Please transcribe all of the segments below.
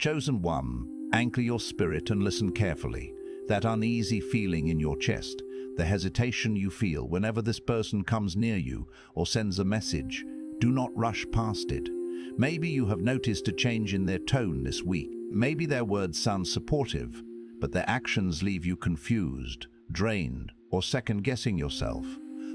Chosen one, anchor your spirit and listen carefully. That uneasy feeling in your chest, the hesitation you feel whenever this person comes near you or sends a message, do not rush past it. Maybe you have noticed a change in their tone this week. Maybe their words sound supportive, but their actions leave you confused, drained, or second-guessing yourself.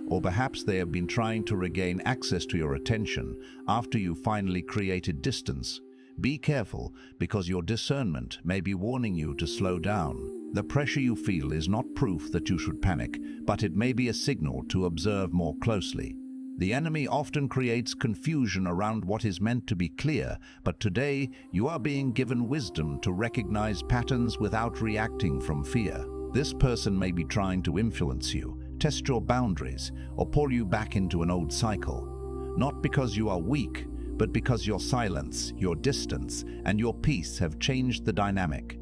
Or perhaps they have been trying to regain access to your attention after you finally created distance. Be careful, because your discernment may be warning you to slow down. The pressure you feel is not proof that you should panic, but it may be a signal to observe more closely. The enemy often creates confusion around what is meant to be clear, but today you are being given wisdom to recognize patterns without reacting from fear. This person may be trying to influence you, test your boundaries, or pull you back into an old cycle. Not because you are weak, but because your silence, your distance, and your peace have changed the dynamic.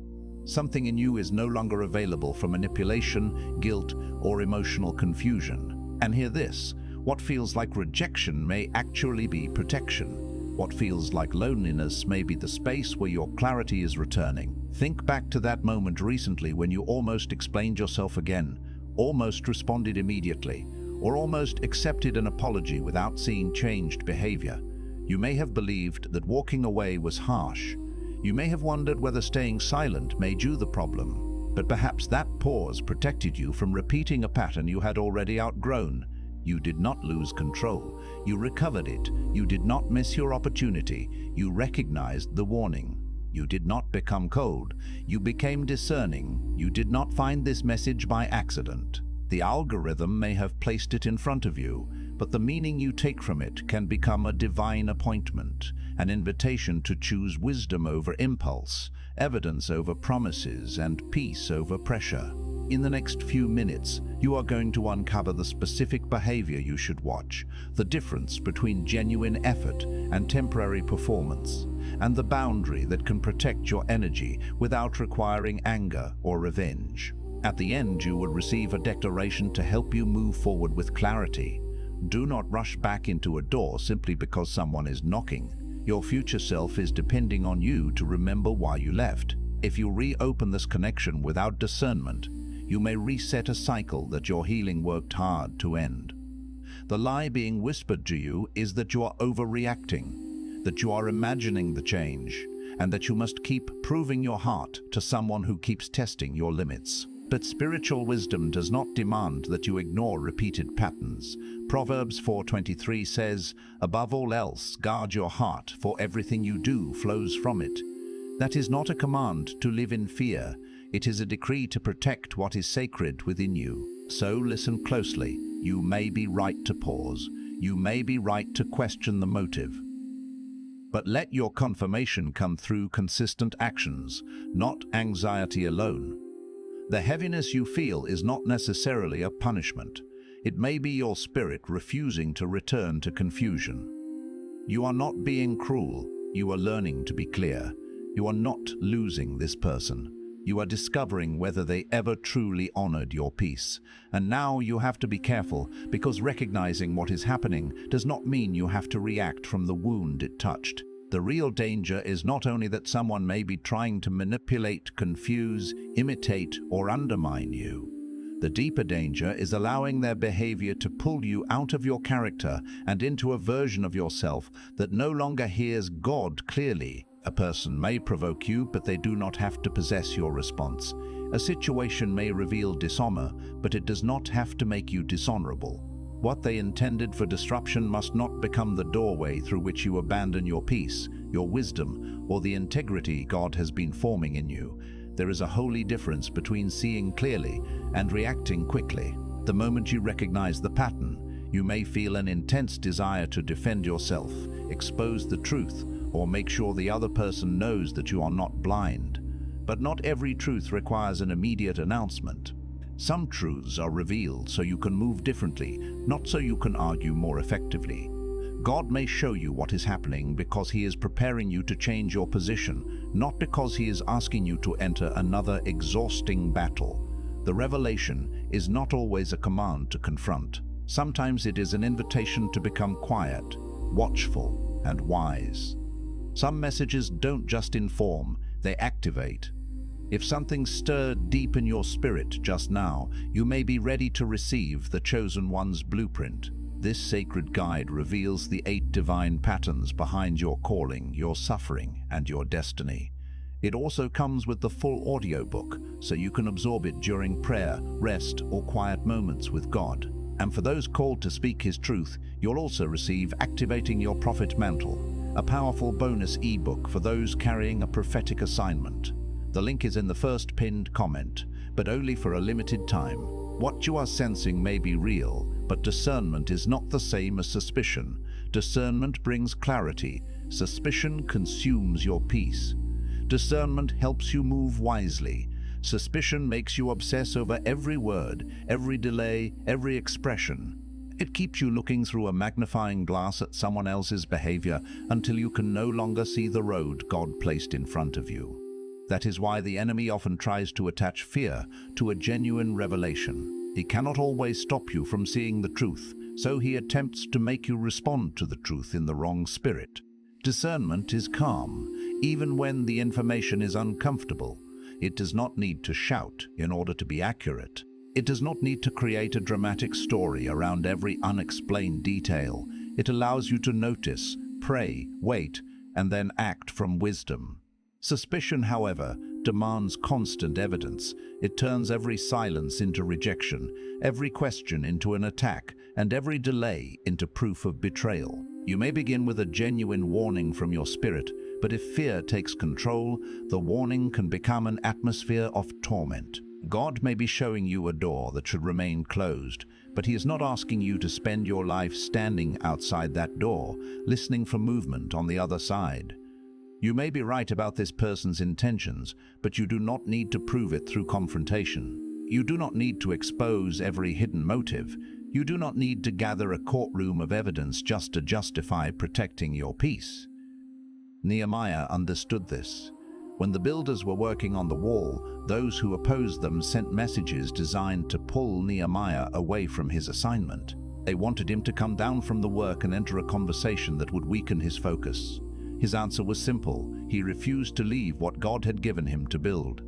Something in you is no longer available for manipulation, guilt, or emotional confusion. And hear this, what feels like rejection may actually be protection. What feels like loneliness may be the space where your clarity is returning. Think back to that moment recently when you almost explained yourself again, almost responded immediately, or almost accepted an apology without seeing changed behavior. You may have believed that walking away was harsh. You may have wondered whether staying silent made you the problem. But perhaps that pause protected you from repeating a pattern you had already outgrown. You did not lose control. You recovered it. You did not miss your opportunity. You recognized the warning. You did not become cold. You became discerning. You did not find this message by accident. The algorithm may have placed it in front of you, but the meaning you take from it can become a divine appointment, an invitation to choose wisdom over impulse, evidence over promises, and peace over pressure. In the next few minutes, you are going to uncover the specific behavior you should watch, the difference between genuine effort and temporary performance, and the boundary that can protect your energy without requiring anger or revenge. At the end, you will receive a declaration to help you move forward with clarity. Do not rush back into a door simply because someone is knocking. Your future self is depending on you to remember why you left. If you reopen this connection without discernment, you may reset a cycle that your healing worked hard to end. The lie being whispered to you is that you are overreacting, that you are imagining the change, and that you must keep proving your heart to someone who keeps testing your limits. But spiritual wisdom does not demand that you ignore repeated patterns. Proverbs 4:23 says, "Above all else, guard your heart, for everything you do flows from it." That is not a command to live in fear. It is a decree to protect what is sacred within you. So listen closely. You may be right to pause. You may be right to question the motive. But let your confirmation come through consistent actions, not anxiety alone. The heaviness you feel is not necessarily a punishment. It may be your spirit refusing to return to confusion. You are not being cruel. You are learning to be clear. You are not losing this person. You are discovering whether they ever truly honored your peace. And now you have to be careful, because recognizing what is happening does not mean you have to react from the wound it touched. The real danger is not only that someone may be trying to manipulate, confuse, imitate, or undermine you. The deeper danger is allowing their behavior to pull you out of your character and into a version of yourself that no longer hears God clearly. A person may provoke you, but they do not have to possess your response. A situation may reveal dishonor, but it does not have to make you dishonorable. What they intended for disruption must not become the doorway through which you abandon your peace, your wisdom, or the integrity God has been forming in you. There is a holy difference between seeing clearly and reacting quickly. The moment you recognize the pattern, you may feel an intense desire to defend yourself, expose the truth, or make sure the other person knows that you are not blind. But not every truth requires an immediate announcement. Some truths are revealed so you can move differently, not so you can argue more effectively. God may show you what is happening because He is preparing you to change your position, not because He is asking you to enter another exhausting battle. The revelation is not always a command to confront. Sometimes it is an invitation to become quiet, watchful, and wise. Some messages don't just inform, they activate. If something stirred deep in your spirit just now, you may be ready to receive the Chosen One's blueprint. This sacred guide reveals the 8 divine patterns behind your calling, your suffering, and your destiny. It also comes with the full audiobook, so you can absorb it during prayer, rest, or quiet moments with God. And for those called to speak His truth, you'll also receive Activating Your Prophet Mantle, a powerful bonus ebook for those carrying a prophetic assignment. The link is in the first pinned comment, but only for a limited time. What you are sensing may be real, but discernment is not the same as suspicion. Discernment brings clarity. Suspicion consumes your peace. Discernment helps you move wisely. Suspicion makes you obsess over every word, every delay, every expression. It keeps you looking through a magnifying glass at someone else's behavior until you can no longer see the road God placed in front of you. That is why the enemy often tries to attach fear to a genuine revelation. He cannot always stop you from seeing the truth, so he attempts to make you respond to the truth in the wrong spirit. Discernment is calm, even when the information is uncomfortable. It does not need to shout in order to be accurate. It does not need to create a dramatic story around every unexplained detail. It allows you to notice, pray, wait, and then act from wisdom. Suspicion, however, demands constant evidence. It turns every silence into rejection, every question into an attack, and every delay into proof of betrayal. You may begin with a genuine warning from your spirit, but if fear takes control, the warning can become an atmosphere of torment. God may be showing you a door that should remain closed, but He is not asking you to spend your life standing outside that door, listening for movement on the other side. You may be right about this person's intentions, but you do not need to prove it through confrontation. You do not need to expose every hidden motive. You do not need to gather a courtroom of evidence just to justify protecting your peace. Nehemiah understood this. When the builders were working on the wall, those who opposed them sent messages designed to pull Nehemiah away from his assignment. They wanted him to come down from the work and enter a conversation that would weaken his focus. His answer was simple. He refused to leave what God had given him to build.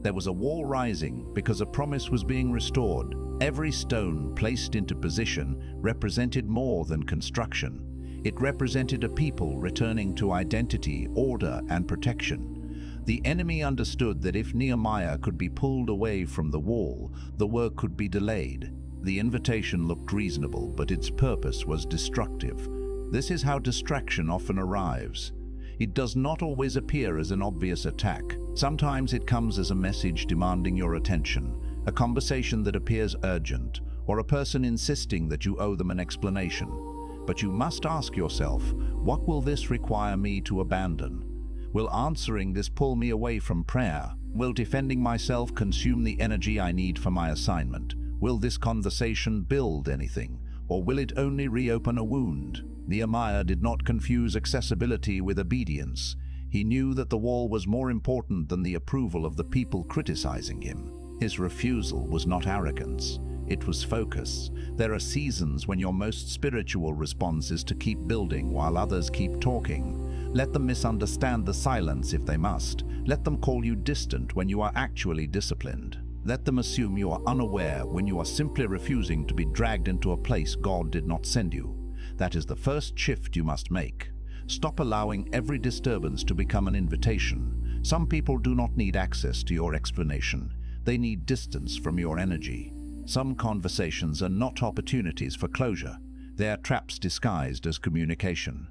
There was a wall rising because a promise was being restored. Every stone placed into position represented more than construction. It represented a people returning to identity, order, and protection. The enemy understood that if Nehemiah could be pulled away from the wall, the work could be delayed. The invitation looked reasonable, but its purpose was destructive. This is how distraction often arrives. It does not always appear as an obvious attack. Sometimes it comes as a message demanding your attention, a conversation that appears urgent, or a person insisting that you owe them an explanation. But you must ask yourself, what will this require me to abandon? Will answering this pull me away from prayer? Will defending myself consume the energy I need for my assignment? Will this conversation build anything, or will it only reopen a wound? Nehemiah did not confuse accessibility with obedience. He knew that the wall was more important than the approval of the people criticizing him. His refusal was not arrogance. It was focus. There are seasons when your most spiritual response is to keep building while others keep talking. Let them misunderstand the silence if they must. Let them call you distant when you are actually disciplined. Let them assume you are unaware when you are simply refusing to be dragged into a place God did not send you. That is the first shift you must make. Stop allowing every disturbance to become an invitation. Some people do not need access to your explanation. They need distance from your energy. Some conversations are not opportunities for closure. They are traps disguised as communication.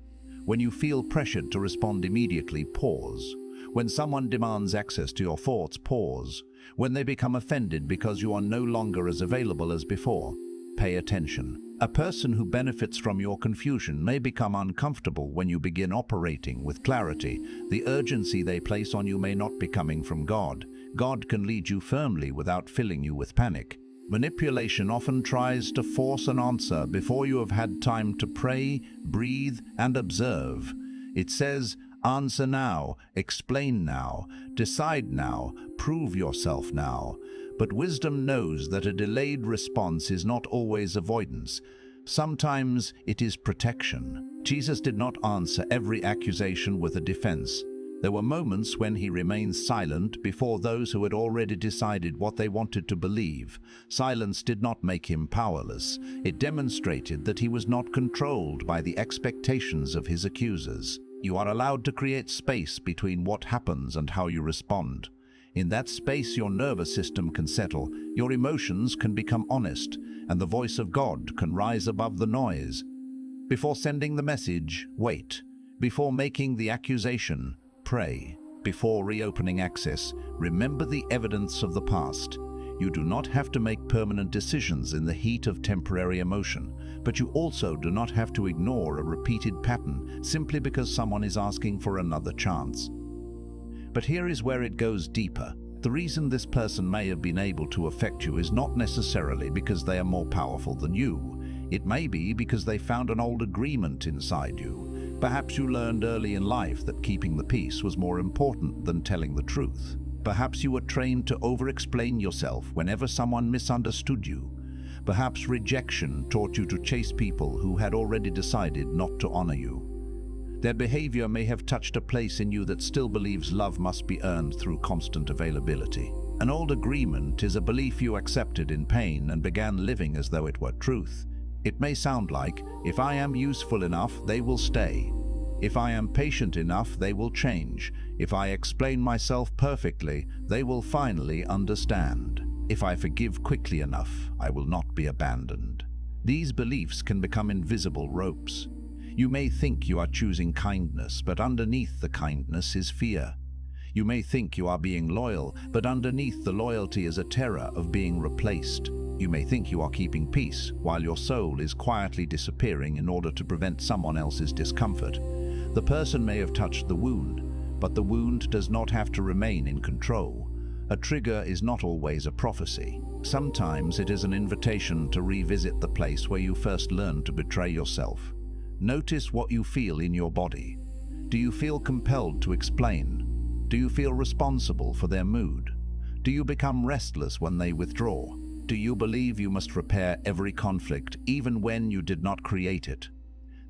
When you feel pressured to respond immediately, pause. When someone demands access to your thoughts, pause. When they become offended because you are no longer as available as before, pay attention. A person who benefits from your confusion may become uncomfortable when you begin operating with clarity. The urgency they place on you may not be coming from God. God can lead you firmly without filling you with panic. Manipulation often tries to force an answer before you have had time to pray, breathe, and observe. It says, answer now, explain now, decide now, prove yourself now. But wisdom knows that a delayed response is not always avoidance. Sometimes it is protection. Jesus did not answer every accusation with a defense. There were moments when he remained silent before those who had already decided what they wanted to believe. Silence did not make him powerless. It demonstrated that he was not controlled by the expectations of his accusers. You are allowed to create space between what happens and how you respond. In that space, your nervous system can settle, your emotions can become honest, and the voice of God can rise above the noise. Before sending the message, wait. Before making the accusation, pray. Before reopening access, remember the evidence of the past. You do not have to make permanent decisions in the heat of temporary emotion, but you also do not have to ignore a repeated pattern simply because someone is asking for another chance. But here is where it goes deeper. The reason this person may have been able to affect you is not necessarily because they are more powerful than you. It may be because they found an old agreement inside you. Perhaps you learned early in life that keeping the peace was more important than telling the truth. Perhaps you were trained to over-explain yourself whenever someone misunderstood you. Perhaps rejection taught you to chase people who had already decided not to honor you. Their behavior may have touched a place in you that still believes love must be earned through constant availability. An old agreement is a belief you accepted in pain and began living as though it were truth. It may sound like, if I am useful enough, they will stay. If I am patient enough, they will change. If I explain myself perfectly, they will finally understand. If I forgive quickly enough, I will not be abandoned. These beliefs can become invisible ropes. You may think you are choosing kindness, but underneath the kindness is fear. You may think you are being loyal, but underneath the loyalty is a terror of being replaced. You may think you are keeping peace, while your soul is quietly disappearing in order to prevent someone else's discomfort. The person may have touched the wound, but the wound does not have to remain in control. A trigger is not always a prophecy. Sometimes it is an invitation to revisit the place where you first learned to betray yourself. Notice what you feel in your body. Do you feel compelled to explain? Do you feel responsible for their mood? Do you become restless when they withdraw? Do you believe you must repair every conflict, even when you did not create it?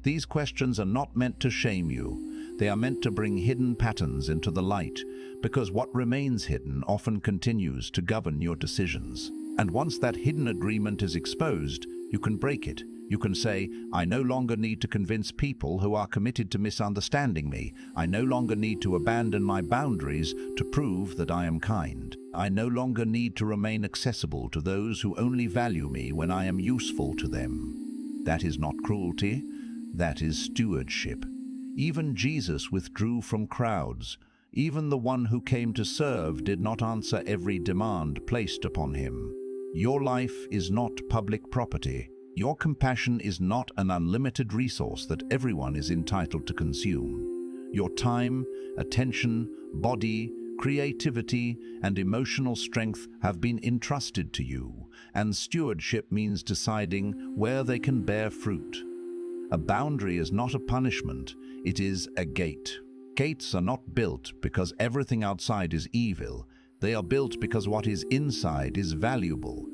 These questions are not meant to shame you. They are meant to bring hidden patterns into the light, because what remains hidden often continues to govern your decisions. And once that hidden agreement is exposed, you can break it. You can say, I no longer need to convince people who are committed to misunderstanding me. I no longer need to abandon my boundaries to prove that I am kind. I no longer need to remain accessible to those who only value me when I am useful to them. That is not cruelty, that is stewardship. Even Jesus withdrew from crowds. Even the one who came to serve did not answer every demand placed upon him. Your life is not public property. Your compassion is not an unlimited resource that everyone is entitled to consume. Your time, attention, body, creativity, and emotional strength have been entrusted to you, and stewardship means deciding where they can bear fruit. A boundary is not a punishment, it is a gate. Gates are not built because everything outside is evil. They are built because what is inside is valuable.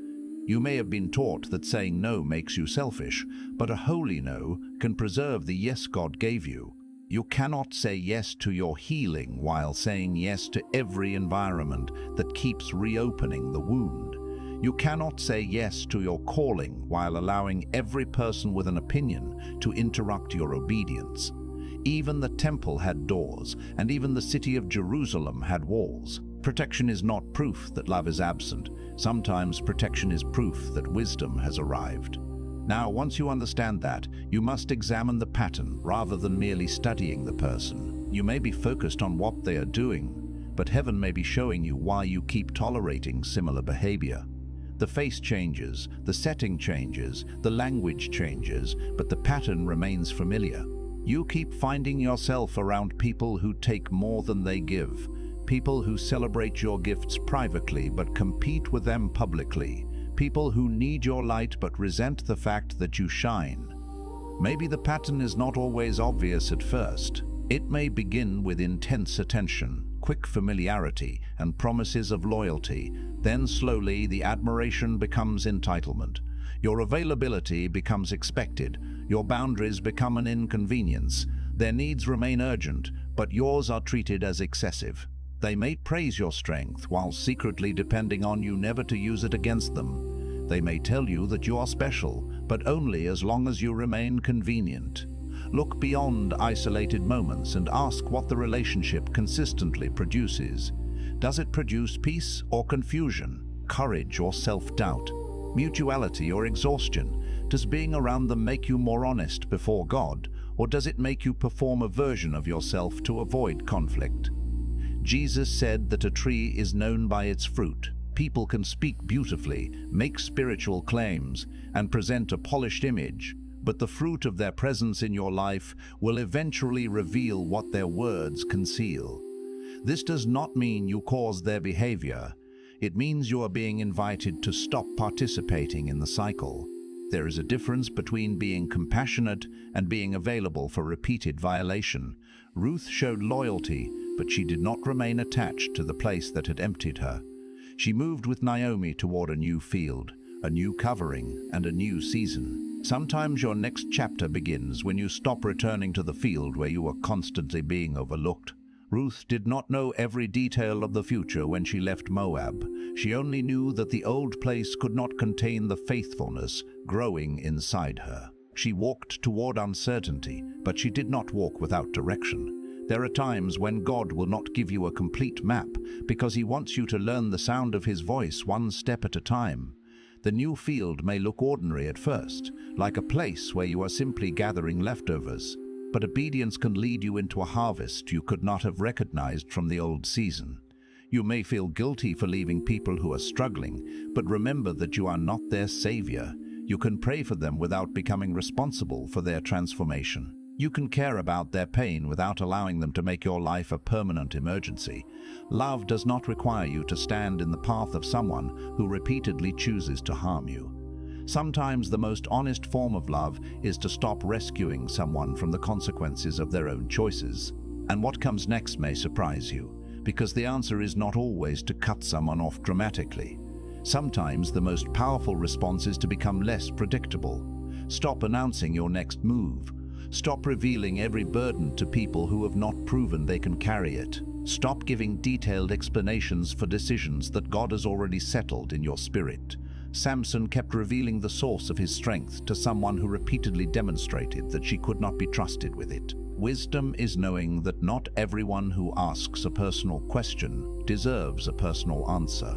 You may have been taught that saying no makes you selfish, but a holy no can preserve the yes God gave you. You cannot say yes to your healing while saying yes to every environment that keeps reopening the wound. You cannot say yes to your calling while allowing every person with an opinion to interrupt your obedience. Even the temple had doors, and even the city of Jerusalem had walls. Protection is not proof that love is absent. Sometimes protection is proof that wisdom has arrived. Now, once you understand that, you must examine the pattern rather than merely studying the person. You may be focused on what they are doing, but heaven may be showing you why you keep tolerating similar behavior. The face changes, the setting changes, the language changes, but the pattern remains familiar. You keep finding yourself around people who take more than they give. People who celebrate your gifts privately but compete with them publicly. People who need your light but resent the fact that you shine. Maybe the pattern is not always obvious at first. It may begin with intense attention, quick familiarity, and promises of loyalty. Then slowly the admiration becomes entitlement. Your availability becomes expected. Your boundaries become an inconvenience. Their needs remain urgent, but yours are treated as excessive. They may praise your strength while secretly depending on you never to use it against them. They may tell you that you are special, but only as long as you remain convenient. Look beyond isolated moments and ask what the relationship consistently produces. Does it produce peace or confusion, courage or self-doubt, mutuality or exhaustion? Does being around them make you more honest before God, or does it make you perform a version of yourself to avoid conflict? Jesus said that a tree is known by its fruit. People can speak beautifully, make spiritual claims, and present a polished image, but the fruit of their presence in your life will eventually reveal what their words conceal. This does not mean you cause their behavior. It means you are being invited to stop participating in the cycle. There is a difference between being compassionate and being available for repeated violation. Ruth showed loyalty, but she did not remain attached to the place that had emptied her. She moved with Naomi toward a new field, a new covering, and a new season. Sometimes your next chapter begins when you stop returning to the field where you were constantly being overlooked. Ruth did not know every detail of the future when she left Moab. She only knew that the old place could not contain the faithfulness growing inside her. She walked toward uncertainty, but she did not walk without direction. There are times when God will not give you a complete map because He wants you to learn the sound of His voice one step at a time. The new field may look ordinary at first, like a place where you are simply gathering leftovers. But obedience can lead you into a harvest you could not have recognized from the old season. You may feel guilty for leaving people who are struggling, but remember that you are not their savior. You can pray for them without becoming responsible for their transformation. You can care about their pain without allowing them to make your life a permanent emergency. Love does not require you to stand in the path of someone who repeatedly chooses to harm you. Sometimes the most honest form of love is to stop rescuing someone from the consequences of their own choices. And what comes next may surprise you, because the answer is not always to cut someone off dramatically. Sometimes the most powerful response is to become less predictable. Stop announcing your next move. Stop revealing every burden to people who have not proven they can carry it. Stop giving detailed explanations for decisions that God has already settled in your spirit. Samson kept revealing the source of his strength to someone who repeatedly demonstrated that she could not be trusted with it. Wisdom is knowing that not everyone who asks a personal question deserves a personal answer.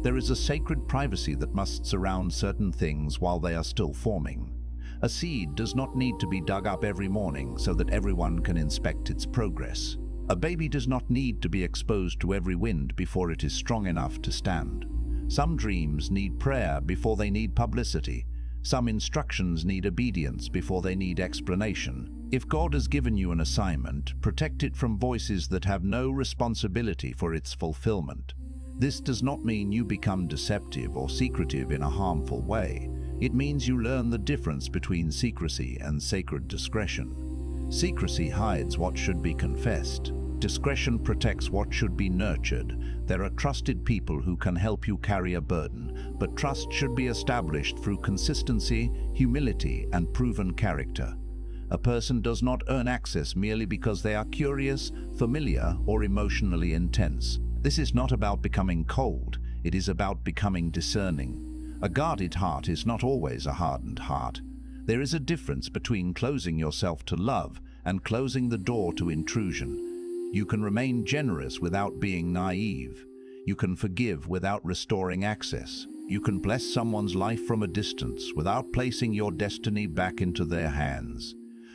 There is a sacred privacy that must surround certain things while they are still forming. A seed does not need to be dug up every morning so that everyone can inspect its progress. A baby does not need to be exposed to every wind before it is strong enough to stand. Some dreams need prayer before they need publicity. Some instructions need obedience before they need explanation. If God has given you an assignment, protect it from voices that have no responsibility for its fulfillment. This does not mean you become deceptive or secretive in a harmful way. It means you learn the difference between secrecy and sacred discretion. Secrecy hides what should be confessed. Discretion protects what should be nurtured. There are trusted people who can help you carry a burden, but trust should be established through consistency, humility, and proven character. A person does not earn access merely because they are curious, familiar, or emotionally intense. This is not about becoming cold, it is about becoming discerning. A guarded heart is not always a hardened heart. There is a difference between closing yourself to love and closing the door to intrusion. You can remain generous without being naive. You can forgive without restoring access. You can bless someone's life from a distance without placing your destiny back into their hands.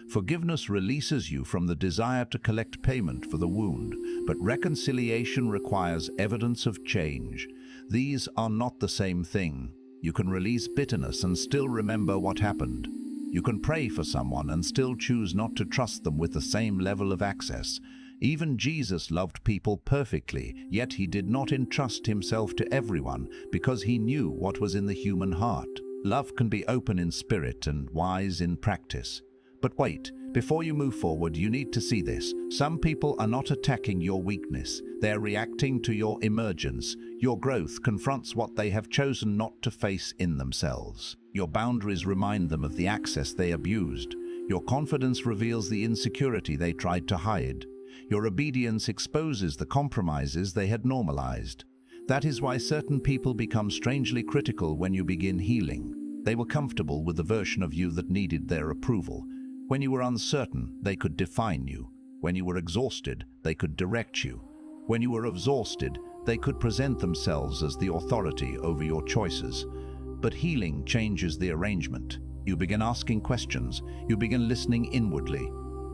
Forgiveness releases you from the desire to collect payment for the wound, but reconciliation requires evidence of change. These are not the same thing. You can release bitterness and still remember what happened. You can pray for someone and still choose not to trust them with the same level of access. Even Jesus loved people perfectly, yet he did not entrust himself to everyone because he knew what was in the human heart. Love can be open in spirit and wise in practice. But wait, before you move forward, you need to see this. Some people are not attacking your weakness. They are reacting to your emergence. Your growth confronts what they have chosen not to face in themselves. Your boundaries remind them of the access they abused. Your confidence reveals the insecurity they tried to hide. Your obedience exposes the compromises they had normalized. That is why certain people become strangely critical when you begin healing. They were comfortable with the version of you that needed their approval. When you were uncertain, they could define you. When you were exhausted, they could direct you. When you were exhausted, they could present themselves as the authority over your choices. But healing changes the arrangement. You begin asking questions. You begin listening inwardly.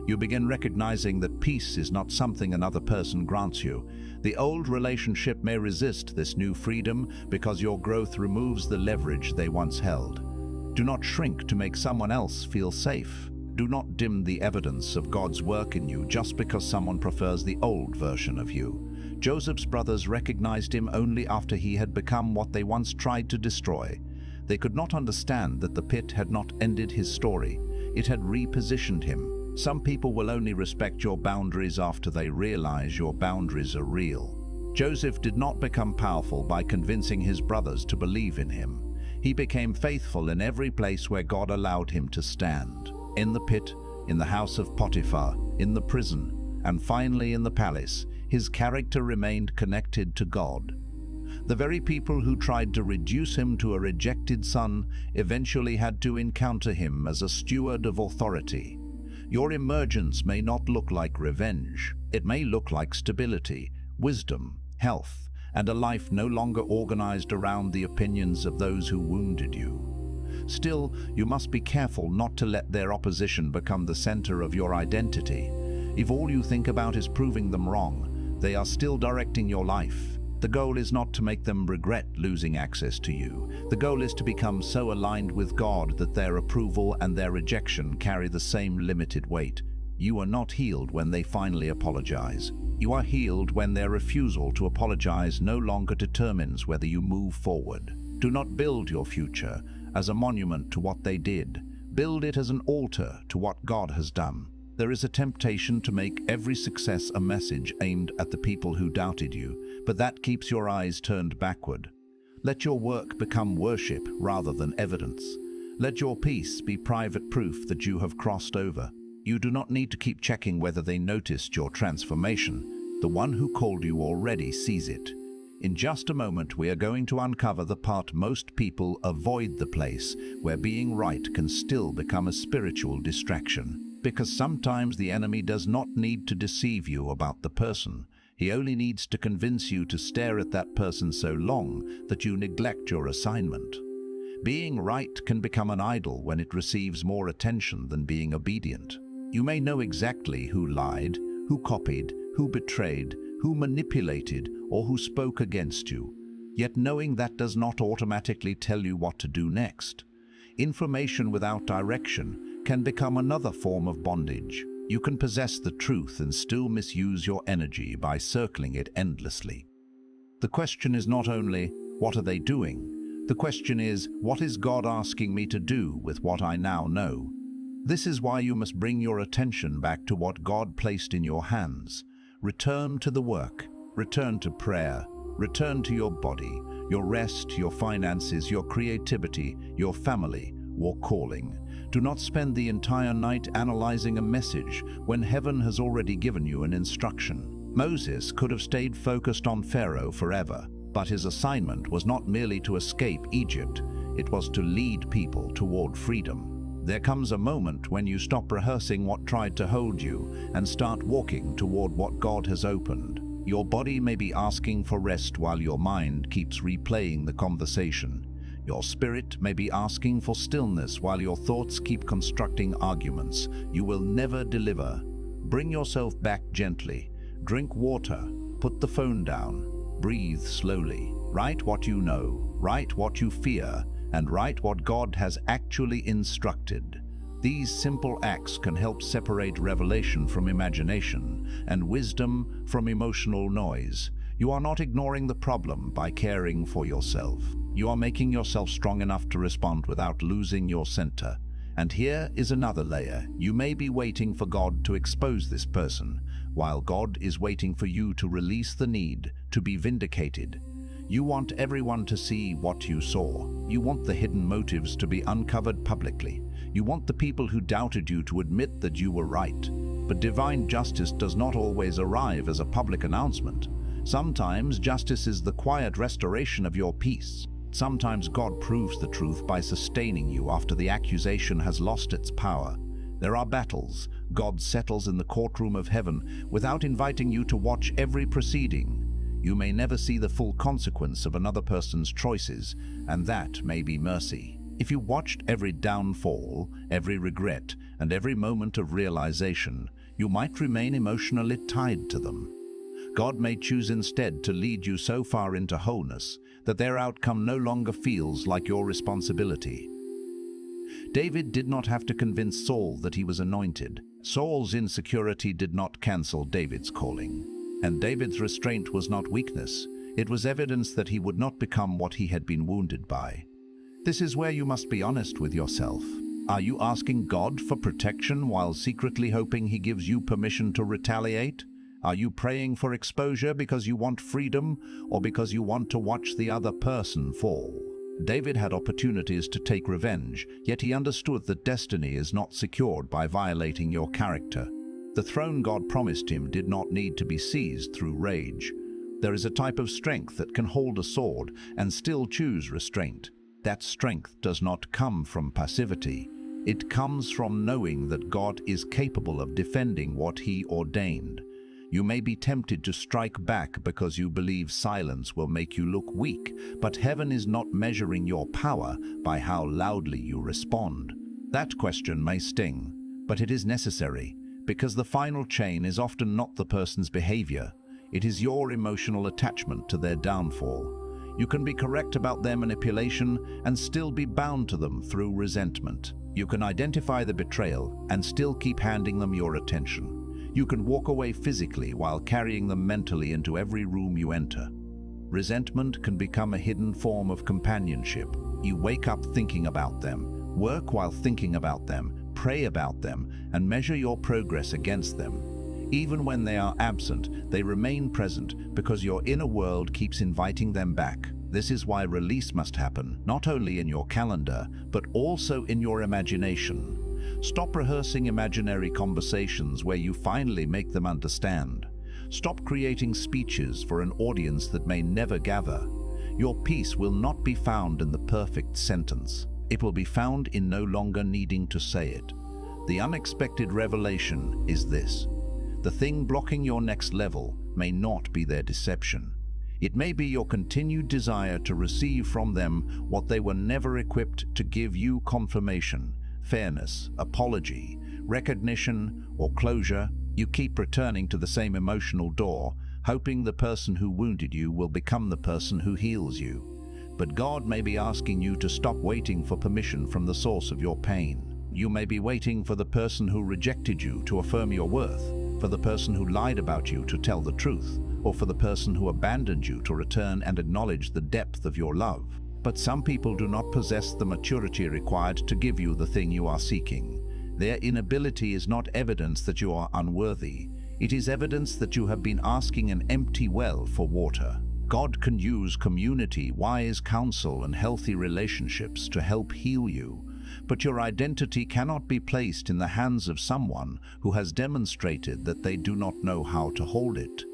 You begin recognizing that peace is not something another person grants you. The old relationship may resist this new freedom because your growth removes the leverage they once held. Do not shrink to make someone else feel safe. Do not dim the evidence of God's work in you just because someone prefers the old version of you. Joseph's brothers recognized him only after he had become what they once tried to destroy. They could not understand that the pit had not ended his story. It had repositioned him. Some people will only respect your boundaries after they realize your boundaries are real. Joseph did not become powerful by convincing his brothers to believe in him. He became faithful in every place where God allowed him to stand. In the pit, in the house of Potiphar, in the prison, and finally in the palace, his character remained connected to God. The very people who tried to reduce him to a rejected son eventually had to encounter him as a steward of authority. Your emergence may not look like revenge. It may look like stability, wisdom, health, and a life no longer organized around the opinions of those who wounded you. Still, you must be careful not to let their opposition become the center of your identity. If all you think about is proving them wrong, they are still directing your life. The goal is not to make them regret losing access to you. The goal is to become so aligned with God that their approval and their rejection carry the same limited weight. You are not healed when they finally apologize. You are healed when their refusal to apologize no longer determines whether you move forward. Do not build your future as a monument to what they did. Build it as an altar to what God has done. There is a temptation to make every success a message aimed at the people who doubted you, but that keeps your eyes turned backward. Let your work become worship rather than evidence. Let your peace be private proof that you have crossed over. You do not need to keep checking whether they noticed your transformation. The one who called you already sees it. In just a moment, we are going to uncover the part most people avoid, the place where being right can still become a spiritual distraction. Because sometimes the enemy does not need to deceive you about the person. He only needs to convince you to stare at that person so long that you neglect your assignment. Being right can become an idol when it receives more attention than being obedient. You may know exactly who lied, who copied, who betrayed, who manipulated, or who spoke against you. Yet knowing that does not automatically tell you what to do next. Information without direction can become another form of bondage. You can possess the truth and still misuse your energy by circling it endlessly. The question is not only, what are they doing? The question is, what is God asking me to do with what I now know? This is why you must bring your attention back to what God placed in your hands. Return to the work, return to prayer, return to your body, your rest, your finances, your creativity, your family, or calling. Do not spend the entire night analyzing a message when heaven has already given you an instruction. Moses could have stayed focused on Pharaoh forever, but his assignment was not merely to escape Egypt, it was to lead people toward freedom. There comes a moment when you stop rehearsing what tried to hold you and start walking toward what God has opened. Your body may be asking for rest while your mind keeps replaying the conversation. Your spirit may be asking for stillness while your thoughts keep constructing arguments you will never deliver. Bring yourself back gently. Drink water. Put the phone down. Breathe slowly. Write what you know. Write what you fear. And write what God has actually instructed. These simple acts can help separate revelation from imagination and wisdom from emotional noise. You are not ignoring the problem by caring for yourself. You are making yourself strong enough to respond without losing your center. And here is another layer. You may be waiting for God to expose this person, while God is waiting for you to release the need to be vindicated. You want everyone to see what you saw. You want the hidden motives to be uncovered publicly. You want the people who doubted you to admit that you were right. But divine justice does not always arrive as a public announcement. Sometimes justice is the quiet restoration of your peace. Sometimes God proves the truth by sustaining you after the accusation has lost its power. There are battles God settles in the courtroom of heaven without inviting you to watch every proceeding. You may never see the full consequence of another person's choices, and that may be mercy. If you watched every downfall, every regret, and every moment of realization, you might remain emotionally tied to them. God may choose instead to lead you so far into wholeness that their outcome no longer feels like your responsibility. David did not have to convince Saul that he was anointed. Saul's insecurity did not cancel David's calling. And David's restraint was not weakness. It was evidence that he would not become what he had been wounded by. This is where you must be honest with yourself. Are you asking God for protection while secretly hoping He gives you permission to retaliate? Are you praying for exposure because you want freedom or because you want to watch the other person fall? David had opportunities to take revenge, yet he understood that destiny is not secured by violating your character. The throne God promised him did not need to be seized through rage. There is a type of strength that can hold a sword and still choose restraint. That strength does not come from passivity. It comes from knowing that God is capable of defending what He ordained. You may be tempted to strike back because you believe silence will make you look weak, but heaven is not measuring your power by how loudly you respond. That question may sting, but it is necessary, because the final chain is often not the person's behavior. It is your emotional attachment to their downfall. You can be correct about their manipulation and still be bound to them through resentment. You can identify the betrayal and still keep handing them your attention. You can walk away physically while carrying them mentally into every room you enter. Resentment can become a hidden form of companionship. You wake up thinking about them, work while thinking about them, pray about them, and measure your progress against them. Even when they are absent, they remain present because your inner world keeps inviting them back. This is why release must happen, not only in your calendar, but also in your imagination. Stop rehearsing imaginary conversations where you finally make them understand. Stop creating speeches for an audience that may never gather. Your peace will not be found in the perfect sentence. It will be found in no longer needing to say it. The unexpected revelation is this: the thing blocking your next level may not be their deception. It may be your continued desire to receive from them what they were never equipped to give you: confirmation, fairness, apology, recognition, or closure. You keep returning to the same emotional door, hoping the person who wounded you will become the person who heals you. But God may be asking you to stop waiting for permission from the source of your pain. You may be waiting for the person who rejected you to affirm your worth, for the person who lied about you to tell the truth, or for the person who abandoned you to return and acknowledge the depth of your love. But some people do not possess the maturity required to give you the thing you are seeking. Their inability is not evidence that you are unworthy. It is evidence that you have been asking an empty well for water. God can use community, wise counsel, and healthy relationships to help heal you. But your identity cannot be placed in the hands of someone who has demonstrated that they do not know how to hold it.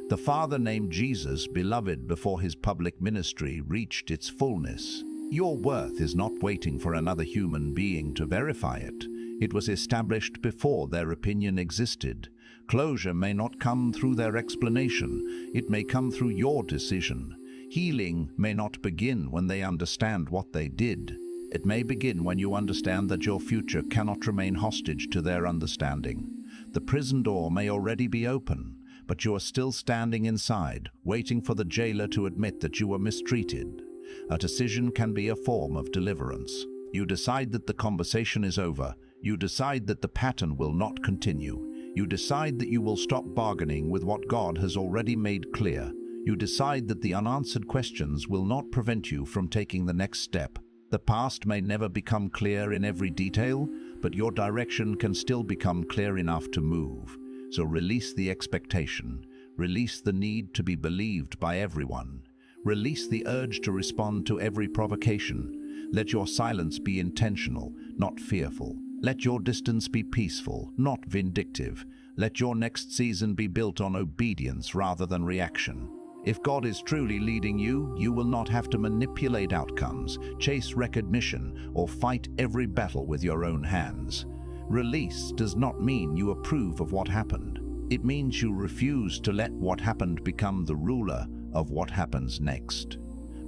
The Father named Jesus beloved before His public ministry reached its fullness. Your worth is not waiting for another human being to verify it. It was established before their opinion existed. Closure may not come through their explanation. It may come through your decision. Healing may not begin when they understand what they did. It may begin when you understand that your future cannot remain hostage to their understanding. The prison door may already be open, but you are still standing inside, waiting for the jailer to admit that you were mistreated. A decision can be a form of deliverance. You decide that the conversation is over. You decide that the pattern will not continue. You decide that you will stop bargaining with what God has already made clear. You decide that the unanswered questions will not prevent you from taking the next step. The past may never become clear in every detail, but your direction can still become clear enough to move. So release the expectation. Release the need to be believed by everyone. Release the urge to respond to every provocation. Let your silence be intentional, not fearful. Let your distance be peaceful, not vindictive. Let your next season be built on obedience rather than reaction. If God is truly leading you, you will not have to manipulate outcomes, chase recognition, or fight every battle with your own hands. Release does not mean you approve of what happened. It means you refuse to let what happened become the ruler of what happens next.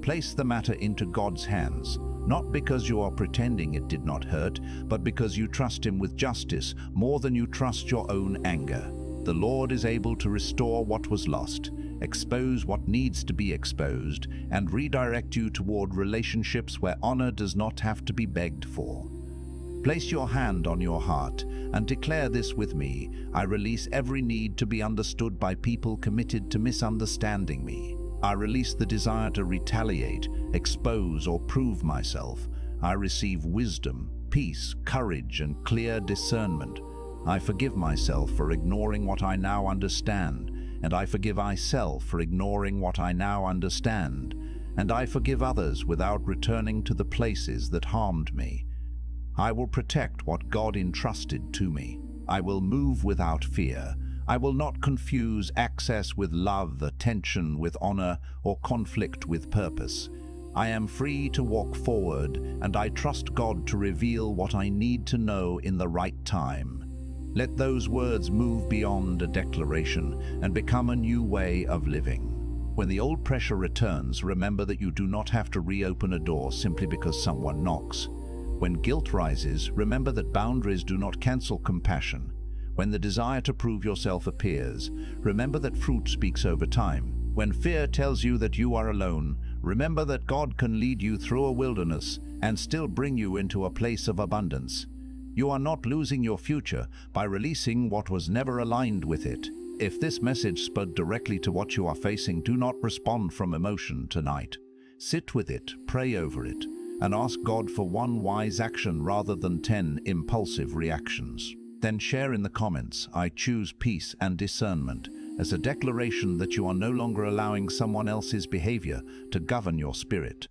Place the matter into God's hands, not because you are pretending it did not hurt, but because you trust Him with justice more than you trust your own anger. The Lord is able to restore what was lost, expose what needs to be exposed, and redirect you toward relationships where honor does not have to be begged for. Place your hand on your heart and declare this with me. I release every need to be understood by people committed to misunderstanding me. I release the desire to retaliate, expose, or prove myself. I receive wisdom, peace, courage, and clear discernment. I forgive myself for ignoring what I now understand, and I forgive myself for ignoring what I now understand, and I forgive others without returning to the places that harmed me. I will protect what God entrusted to me. I will move without fear. I will not confuse access with love, attention with honor, or conflict with purpose. I am free to walk forward, and I trust God to reveal what I need to know in the right time. Let those words move beyond a declaration and become a new way of living. When the old pressure returns, remember that you do not have to reopen a door simply because someone knocks. When guilt rises, remember that boundaries do not cancel compassion. When the desire to prove yourself appears, remember that fruit speaks over time. When fear tells you that you are alone, remember that God can lead you through a wilderness and still bring you into a place of abundance. You are not losing your future by releasing what was never aligned with it. If this message spoke directly to what you are facing, do not respond from emotion tonight. Sit with it, pray over it, and ask God for one wise action rather than 10 impulsive reactions. Then share in the comments, "I choose peace and discernment," as a declaration that you are no longer allowing someone else's behavior to govern your spirit.